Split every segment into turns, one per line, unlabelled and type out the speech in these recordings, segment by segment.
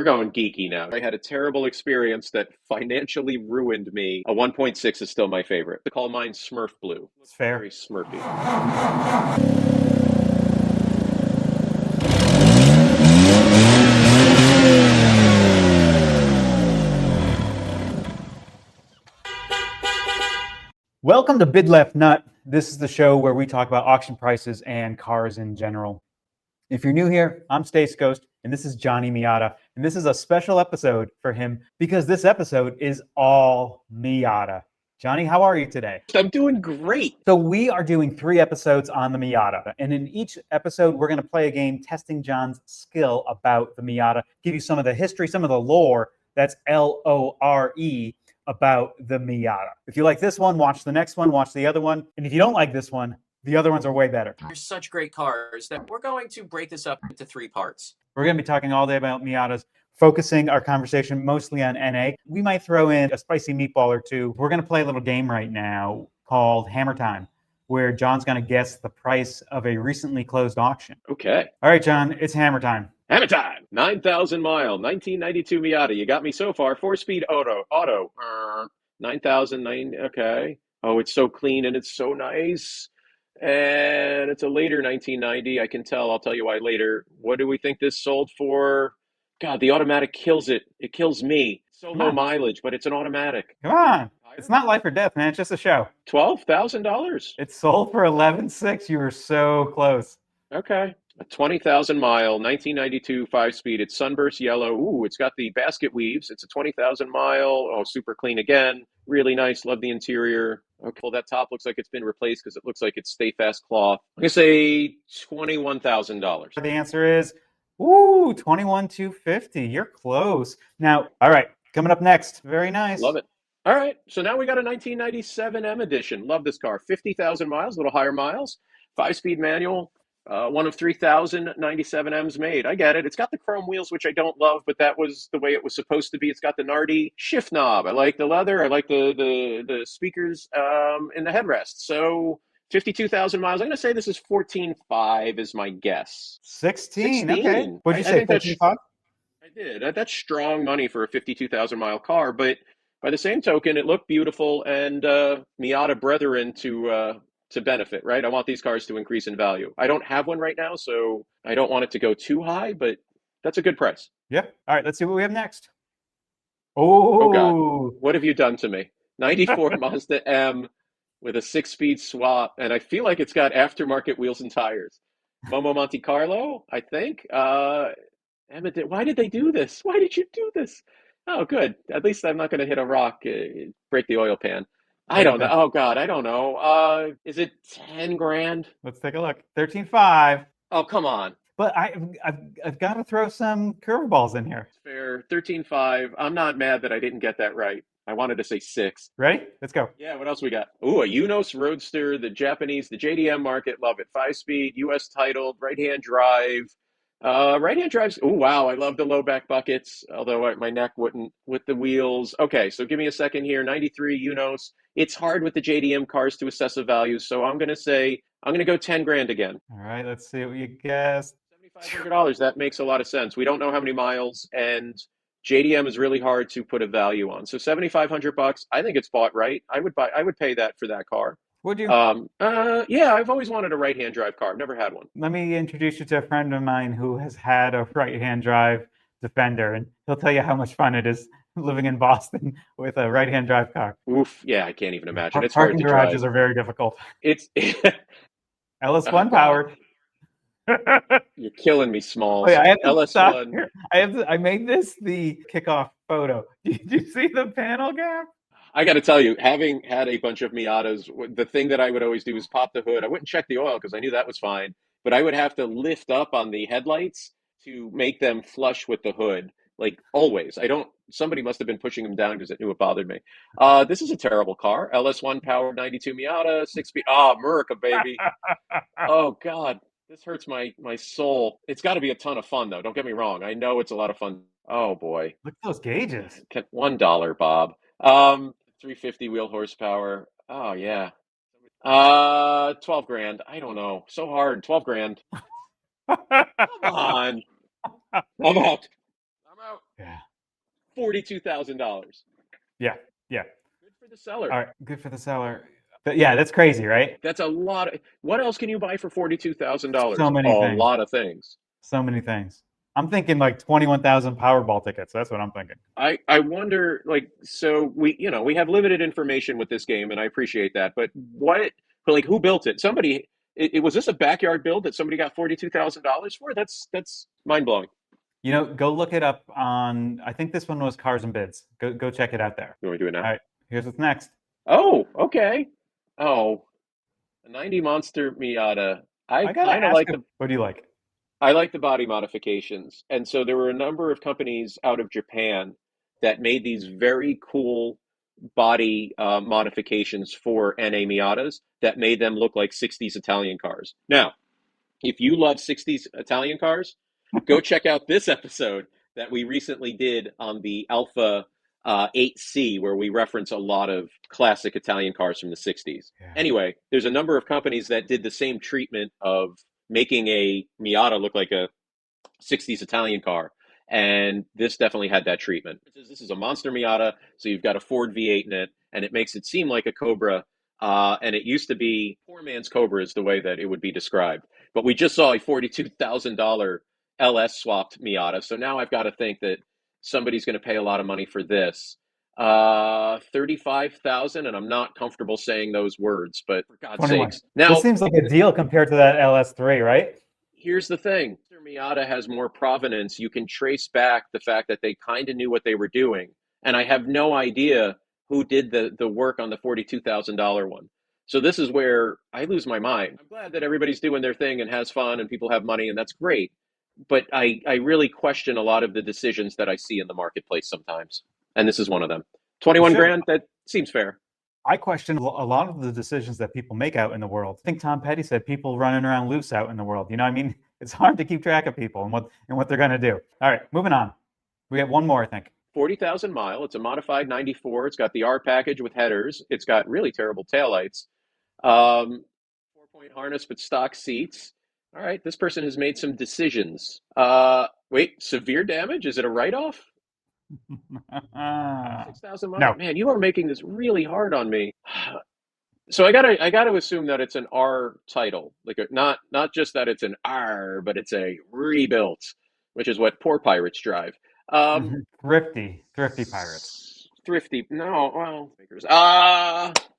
We're going geeky now. I had a terrible experience that financially ruined me. A 1.6 is still my favorite. They call mine Smurf Blue.
It's
Looks
fair.
very Smurfy.
Welcome to Bid Left Nut. This is the show where we talk about auction prices and cars in general. If you're new here, I'm Stace Ghost, and this is Johnny Miata. And this is a special episode for him because this episode is all Miata. Johnny, how are you today?
I'm doing great.
So we are doing 3 episodes on the Miata. And in each episode, we're going to play a game testing John's skill about the Miata, give you some of the history, some of the lore, that's Lore, about the Miata. If you like this one, watch the next one, watch the other one. And if you don't like this one, the other ones are way better.
They're such great cars that we're going to break this up into 3 parts.
We're going to be talking all day about Miatas, focusing our conversation mostly on NA. We might throw in a spicy meatball or two. We're going to play a little game right now called Hammer Time, where John's going to guess the price of a recently closed auction.
Okay.
All right, John, it's Hammer Time.
Hammer time. 9,000 mile, 1992 Miata. You got me so far. 4-speed auto. 9,009. Okay. Oh, it's so clean and it's so nice. And it's a later 1990. I can tell. I'll tell you why later. What do we think this sold for? God, the automatic kills it. It kills me. So low mileage, but it's an automatic.
Come on. It's not life or death, man. It's just a show.
$12,000.
It sold for 11.6. You were so close.
Okay. A 20,000 mile, 1992 5-speed. It's sunburst yellow. Ooh, it's got the basket weaves. It's a 20,000 mile. Oh, super clean again. Really nice. Love the interior. Okay. Well, that top looks like it's been replaced because it looks like it's Stay Fast cloth. I'm going to say $21,000.
The answer is, ooh, 21,250. You're close. Now, all right, coming up next. Very nice.
Love it. All right. So now we got a 1997 M edition. Love this car. 50,000 miles, a little higher miles. 5-speed manual. One of 3,097 M's made. I get it. It's got the chrome wheels, which I don't love, but that was the way it was supposed to be. It's got the Nardi shift knob. I like the leather. I like the speakers in the headrest. So 52,000 miles. I'm going to say this is 14.5 is my guess.
16.
16.
Okay. What'd you say, 14.5?
I did. That's strong money for a 52,000 mile car, but by the same token, it looked beautiful and Miata brethren to benefit, right? I want these cars to increase in value. I don't have one right now, so I don't want it to go too high, but that's a good price.
Yeah. All right, let's see what we have next.
Oh God,
Oh,
what have you done to me? 94 Mazda M with a 6-speed swap, and I feel like it's got aftermarket wheels and tires. Momo Monte Carlo, I think. Emma, why did they do this? Why did you do this? Oh, good. At least I'm not going to hit a rock, break the oil pan. I don't know. Oh God, I don't know. Is it 10 grand?
let's take a look. 13.5.
Oh, come on.
But I've got to throw some curveballs in here.
Fair. 13.5. I'm not mad that I didn't get that right. I wanted to say 6.
Ready? Let's go.
Yeah, what else we got? Ooh, a Unos Roadster, the Japanese, the JDM market, love it. 5-speed, US titled, right-hand drive. Right-hand drives. Oh, wow. I love the low back buckets, although my neck wouldn't with the wheels. Okay, so give me a second here. 93 Unos. It's hard with the JDM cars to assess a value, so I'm going to go 10 grand again.
All right, let's see what you guessed.
$7,500. That makes a lot of sense. We don't know how many miles, and JDM is really hard to put a value on. So $7,500. I think it's bought right. I would pay that for that car.
Would you?
Yeah, I've always wanted a right-hand drive car. I've never had one.
Let me introduce you to a friend of mine who has had a right-hand drive Defender, and he'll tell you how much fun it is living in Boston with a right-hand drive car.
Oof, yeah, I can't even imagine. It's hard
Parking
to
garages
drive.
are very difficult.
It's
LS1 powered.
You're killing me, Smalls.
Oh, yeah, I have to stop
LS1.
here. I made this the kickoff photo. Did you see the panel gap?
I got to tell you, having had a bunch of Miatas, the thing that I would always do is pop the hood. I wouldn't check the oil because I knew that was fine, but I would have to lift up on the headlights to make them flush with the hood. Like always. Somebody must have been pushing them down because it knew it bothered me. This is a terrible car. LS1 powered 92 Miata, 6-speed. Oh, America, baby. Oh, God. This hurts my soul. It's got to be a ton of fun, though. Don't get me wrong. I know it's a lot of fun. Oh, boy.
Look at those gauges.
$1, Bob. 350 wheel horsepower. Oh, yeah. 12 grand. I don't know. So hard. 12 grand. Come on. I'm out.
Yeah.
$42,000.
Yeah. Yeah.
Good for the seller.
All right. Good for the seller. But yeah, that's crazy, right?
That's a lot of, what else can you buy for
So
$42,000? A
many things.
lot of things.
So many things. I'm thinking like 21,000 Powerball tickets. That's what I'm thinking.
I wonder, like, so we have limited information with this game, and I appreciate that, but like, who built it? Somebody, was this a backyard build that somebody got $42,000 for? That's mind blowing.
Go look it up on, I think this one was Cars and Bids. Go check it out there.
You want to do it now?
All right. Here's what's next.
Oh, okay. Oh, a 90 Monster Miata.
I gotta ask you, what do you like?
I like the body modifications. And so there were a number of companies out of Japan that made these very cool body modifications for NA Miatas that made them look like 60s Italian cars. Now, if you love 60s Italian cars, go check out this episode that we recently did on the Alpha 8C, where we reference a lot of classic Italian cars from the 60s.
Yeah.
Anyway, there's a number of companies that did the same treatment of making a Miata look like a 60s Italian car. And this definitely had that treatment. This is a monster Miata, so you've got a Ford V8 in it, and it makes it seem like a Cobra. And it used to be poor man's Cobra is the way that it would be described. But we just saw a $42,000 LS swapped Miata, so now I've got to think that somebody's going to pay a lot of money for this. 35,000, and I'm not comfortable saying those words, but for God's
21.
sakes. Now,
This seems like a deal compared to that LS3, right?
here's the thing. Miata has more provenance. You can trace back the fact that they kind of knew what they were doing. And I have no idea who did the work on the $42,000 one. So this is where I lose my mind. I'm glad that everybody's doing their thing and has fun and people have money, and that's great. But I really question a lot of the decisions that I see in the marketplace sometimes. And this is one of them. 21 grand, that seems fair.
I question a lot of the decisions that people make out in the world. I think Tom Petty said people running around loose out in the world. You know what I mean? It's hard to keep track of people and what they're going to do. All right, moving on. We got one more, I think.
40,000 mile. It's a modified 94. It's got the R package with headers. It's got really terrible taillights. 4-point harness with stock seats. All right, this person has made some decisions. Wait, severe damage? Is it a write-off? 6,000 miles?
No.
Man, you are making this really hard on me. So I gotta assume that it's an R title, like not just that it's an R, but it's a rebuilt, which is what poor pirates drive.
Thrifty pirates.
Thrifty. No, well,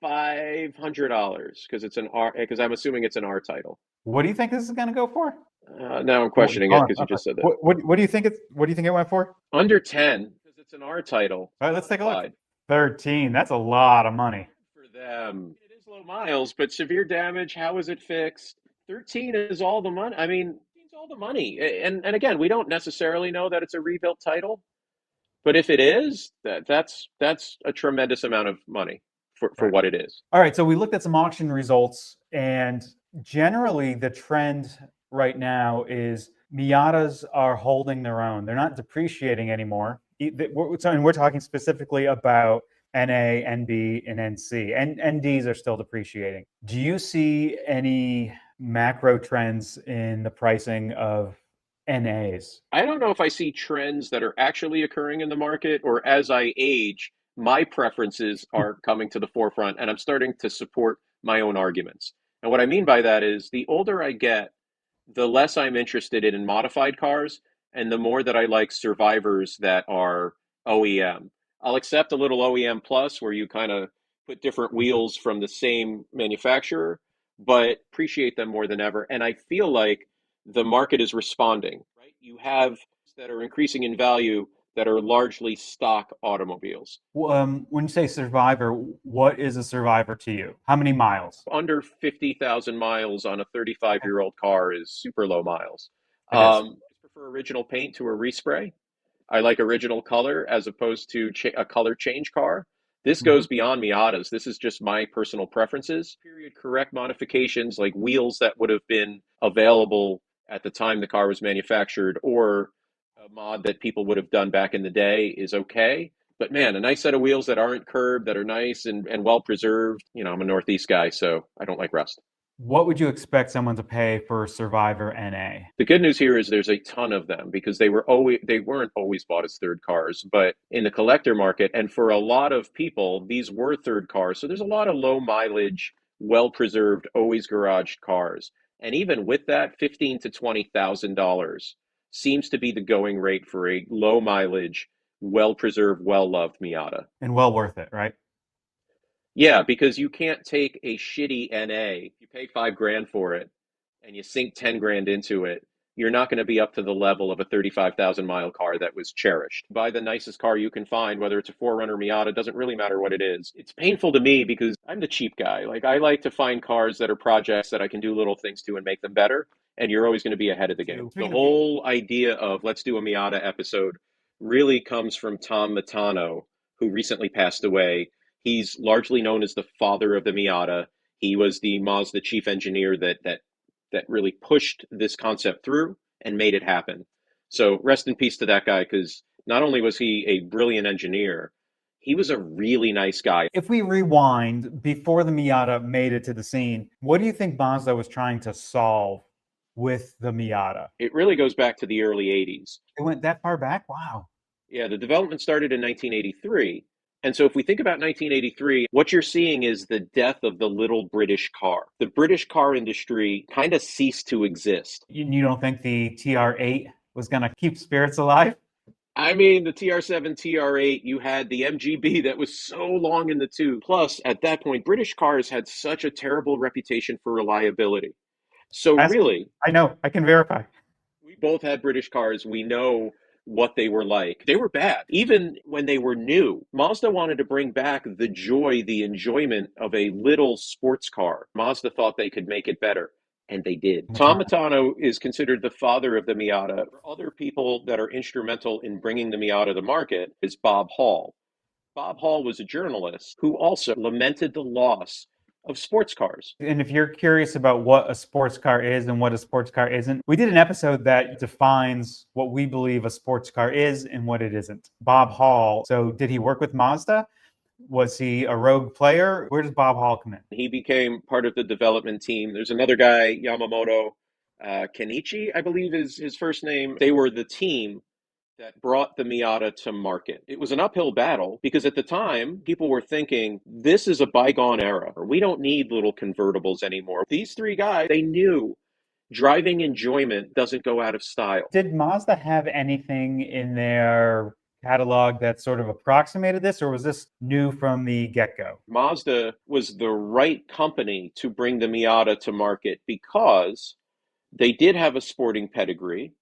$500 because it's an R. Because I'm assuming it's an R title.
What do you think this is going to go for?
Now I'm questioning it because you just said that.
What do you think What do you think it went for?
Under 10 because it's an R title.
All right, let's take a look. 13. That's a lot of money
for them. It is low miles, but severe damage. How is it fixed? 13 is all the money. I mean, it's all the money. And again, we don't necessarily know that it's a rebuilt title, but if it is, that's a tremendous amount of money for what it is.
All right, so we looked at some auction results, and generally the trend right now is Miatas are holding their own. They're not depreciating anymore. And we're talking specifically about NA, NB, and NC. And NDs are still depreciating. Do you see any macro trends in the pricing of NAs?
I don't know if I see trends that are actually occurring in the market, or as I age, my preferences are coming to the forefront and I'm starting to support my own arguments. And what I mean by that is the older I get, the less I'm interested in modified cars and the more that I like survivors that are OEM. I'll accept a little OEM plus where you kind of put different wheels from the same manufacturer, but appreciate them more than ever. And I feel like the market is responding, right? You have that are increasing in value that are largely stock automobiles.
When you say survivor, what is a survivor to you? How many miles?
Under 50,000 miles on a 35-year-old car is super low miles. I prefer original paint to a respray. I like original color as opposed to a color change car. This goes beyond Miatas. This is just my personal preferences. Period correct modifications like wheels that would have been available at the time the car was manufactured, or a mod that people would have done back in the day is okay. But man, a nice set of wheels that aren't curved, that are nice and well preserved. I'm a Northeast guy, so I don't like rust.
What would you expect someone to pay for Survivor NA?
The good news here is there's a ton of them because they weren't always bought as third cars, but in the collector market and for a lot of people, these were third cars. So there's a lot of low mileage, well preserved, always garaged cars. And even with that, $15,000 to $20,000 seems to be the going rate for a low mileage, well preserved, well loved Miata.
And well worth it, right?
Yeah, because you can't take a shitty NA, you pay 5 grand for it, and you sink 10 grand into it, you're not going to be up to the level of a 35,000 mile car that was cherished. Buy the nicest car you can find, whether it's a 4Runner Miata, doesn't really matter what it is. It's painful to me because I'm the cheap guy. Like, I like to find cars that are projects that I can do little things to and make them better, and you're always going to be ahead of the game. The whole idea of let's do a Miata episode really comes from Tom Matano, who recently passed away. He's largely known as the father of the Miata. He was the Mazda chief engineer that really pushed this concept through and made it happen. So rest in peace to that guy, because not only was he a brilliant engineer, he was a really nice guy.
If we rewind before the Miata made it to the scene, what do you think Mazda was trying to solve with the Miata?
It really goes back to the early 80s.
It went that far back? Wow.
Yeah, the development started in 1983. And so if we think about 1983, what you're seeing is the death of the little British car. The British car industry kind of ceased to exist.
You don't think the TR8 was going to keep spirits alive?
I mean, the TR7, TR8, you had the MGB that was so long in the tooth. Plus, at that point, British cars had such a terrible reputation for reliability. So really,
I know, I can verify.
we both had British cars. We know what they were like. They were bad. Even when they were new, Mazda wanted to bring back the joy, the enjoyment of a little sports car. Mazda thought they could make it better, and they did. Tom Matano is considered the father of the Miata. Other people that are instrumental in bringing the Miata to market is Bob Hall. Bob Hall was a journalist who also lamented the loss of sports cars.
And if you're curious about what a sports car is and what a sports car isn't, we did an episode that defines what we believe a sports car is and what it isn't. Bob Hall, so did he work with Mazda? Was he a rogue player? Where does Bob Hall come in?
He became part of the development team. There's another guy, Yamamoto Kenichi, I believe is his first name. They were the team that brought the Miata to market. It was an uphill battle because at the time, people were thinking, this is a bygone era. We don't need little convertibles anymore. These three guys, they knew driving enjoyment doesn't go out of style.
Did Mazda have anything in their catalog that sort of approximated this, or was this new from the get-go?
Mazda was the right company to bring the Miata to market because they did have a sporting pedigree.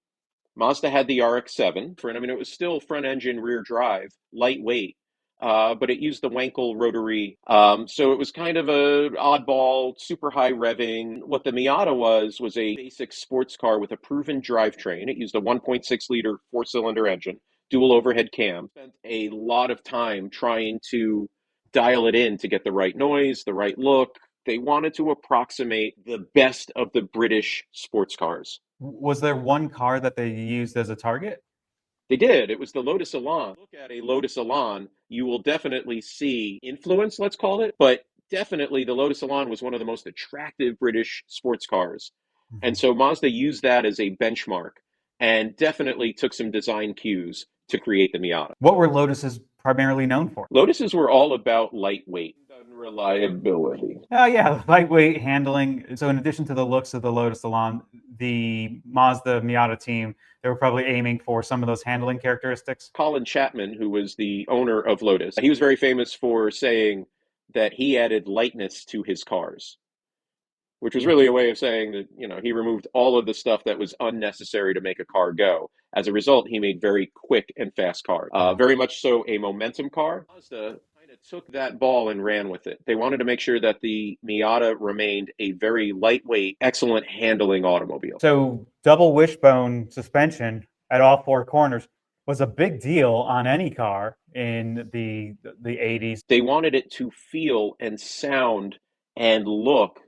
Mazda had the RX-7. I mean, it was still front engine, rear drive, lightweight, but it used the Wankel rotary. So it was kind of a oddball, super high revving. What the Miata was a basic sports car with a proven drivetrain. It used a 1.6 liter 4-cylinder engine, dual overhead cam. Spent a lot of time trying to dial it in to get the right noise, the right look. They wanted to approximate the best of the British sports cars.
Was there one car that they used as a target?
They did. It was the Lotus Elan. Look at a Lotus Elan, you will definitely see influence, let's call it, but definitely the Lotus Elan was one of the most attractive British sports cars. And so Mazda used that as a benchmark and definitely took some design cues to create the Miata.
What were Lotuses primarily known for?
Lotuses were all about lightweight and reliability.
Oh, yeah, lightweight handling. So in addition to the looks of the Lotus Elan, the Mazda Miata team, they were probably aiming for some of those handling characteristics.
Colin Chapman, who was the owner of Lotus, he was very famous for saying that he added lightness to his cars, which was really a way of saying that, he removed all of the stuff that was unnecessary to make a car go. As a result, he made very quick and fast cars. Very much so a momentum car. Mazda kind of took that ball and ran with it. They wanted to make sure that the Miata remained a very lightweight, excellent handling automobile.
So double wishbone suspension at all four corners was a big deal on any car in the 80s.
They wanted it to feel and sound and look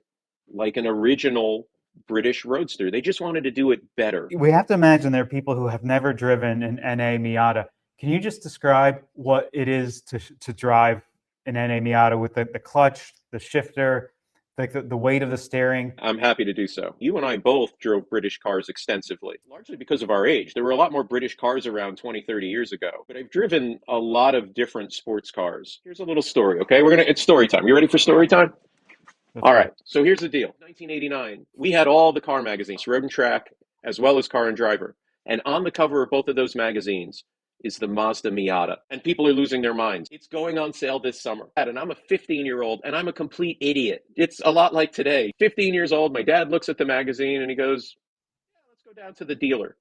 like an original British roadster. They just wanted to do it better.
We have to imagine there are people who have never driven an NA Miata. Can you just describe what it is to drive an NA Miata with the clutch, the shifter, Like the weight of the steering.
I'm happy to do so. You and I both drove British cars extensively, largely because of our age. There were a lot more British cars around 20, 30 years ago, but I've driven a lot of different sports cars. Here's a little story, okay? It's story time. You ready for story time?
Let's
All
go.
right. So here's the deal. 1989, we had all the car magazines, Road and Track, as well as Car and Driver. And on the cover of both of those magazines is the Mazda Miata. And people are losing their minds. It's going on sale this summer. And I'm a 15-year-old and I'm a complete idiot. It's a lot like today. 15 years old, my dad looks at the magazine and he goes, yeah, let's go down to the dealer.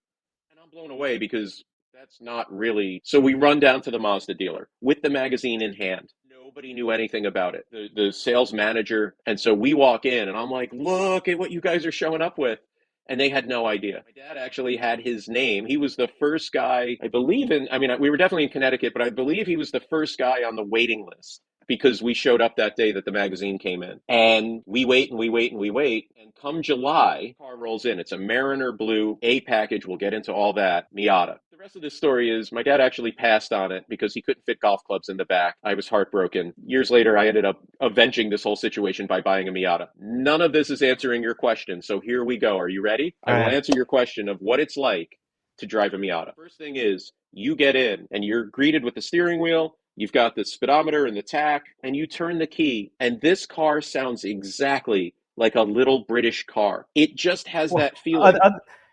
And I'm blown away because that's not really. So we run down to the Mazda dealer with the magazine in hand. Nobody knew anything about it. The sales manager. And so we walk in and I'm like, look at what you guys are showing up with. And they had no idea. My dad actually had his name. He was the first guy, I believe I mean, we were definitely in Connecticut, but I believe he was the first guy on the waiting list because we showed up that day that the magazine came in. And we wait and we wait and we wait. And come July, car rolls in. It's a Mariner blue A package. We'll get into all that. Miata. The rest of this story is my dad actually passed on it because he couldn't fit golf clubs in the back. I was heartbroken. Years later, I ended up avenging this whole situation by buying a Miata. None of this is answering your question. So here we go. Are you ready? I will answer your question of what it's like to drive a Miata. First thing is you get in and you're greeted with the steering wheel. You've got the speedometer and the tack, and you turn the key, and this car sounds exactly like a little British car. It just has
Well,
that feeling.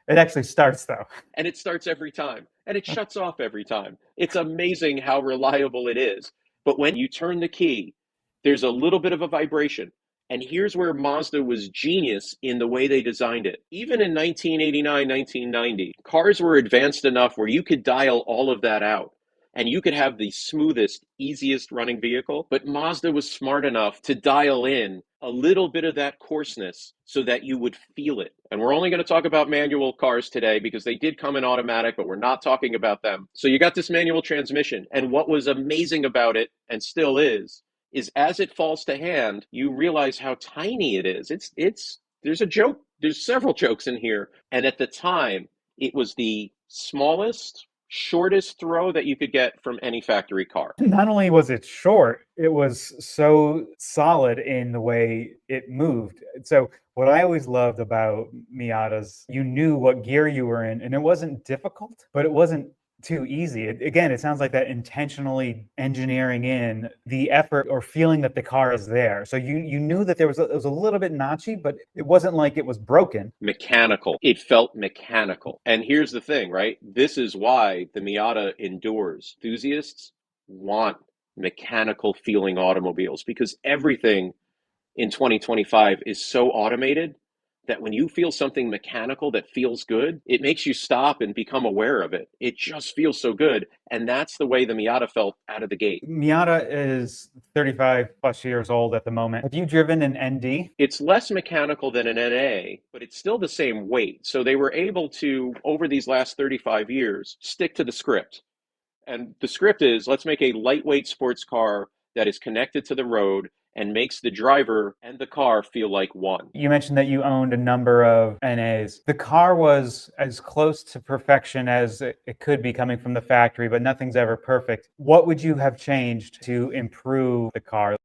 it actually starts though.
And it starts every time, and it shuts off every time. It's amazing how reliable it is. But when you turn the key, there's a little bit of a vibration. And here's where Mazda was genius in the way they designed it. Even in 1989, 1990, cars were advanced enough where you could dial all of that out and you could have the smoothest, easiest running vehicle. But Mazda was smart enough to dial in a little bit of that coarseness so that you would feel it. And we're only going to talk about manual cars today because they did come in automatic, but we're not talking about them. So you got this manual transmission. And what was amazing about it, and still is as it falls to hand, you realize how tiny it is. There's a joke. There's several jokes in here. And at the time, it was the smallest, shortest throw that you could get from any factory car.
Not only was it short, it was so solid in the way it moved. So what I always loved about Miatas, you knew what gear you were in, and it wasn't difficult, but it wasn't too easy. Again, it sounds like that intentionally engineering in the effort or feeling that the car is there. So you knew that it was a little bit notchy, but it wasn't like it was broken.
Mechanical. It felt mechanical. And here's the thing, right? This is why the Miata endures. Enthusiasts want mechanical feeling automobiles because everything in 2025 is so automated that when you feel something mechanical that feels good, it makes you stop and become aware of it. It just feels so good. And that's the way the Miata felt out of the gate.
Miata is 35 plus years old at the moment. Have you driven an ND?
It's less mechanical than an NA, but it's still the same weight. So they were able to, over these last 35 years, stick to the script. And the script is let's make a lightweight sports car that is connected to the road and makes the driver and the car feel like one.
You mentioned that you owned a number of NAs. The car was as close to perfection as it could be coming from the factory, but nothing's ever perfect. What would you have changed to improve the car?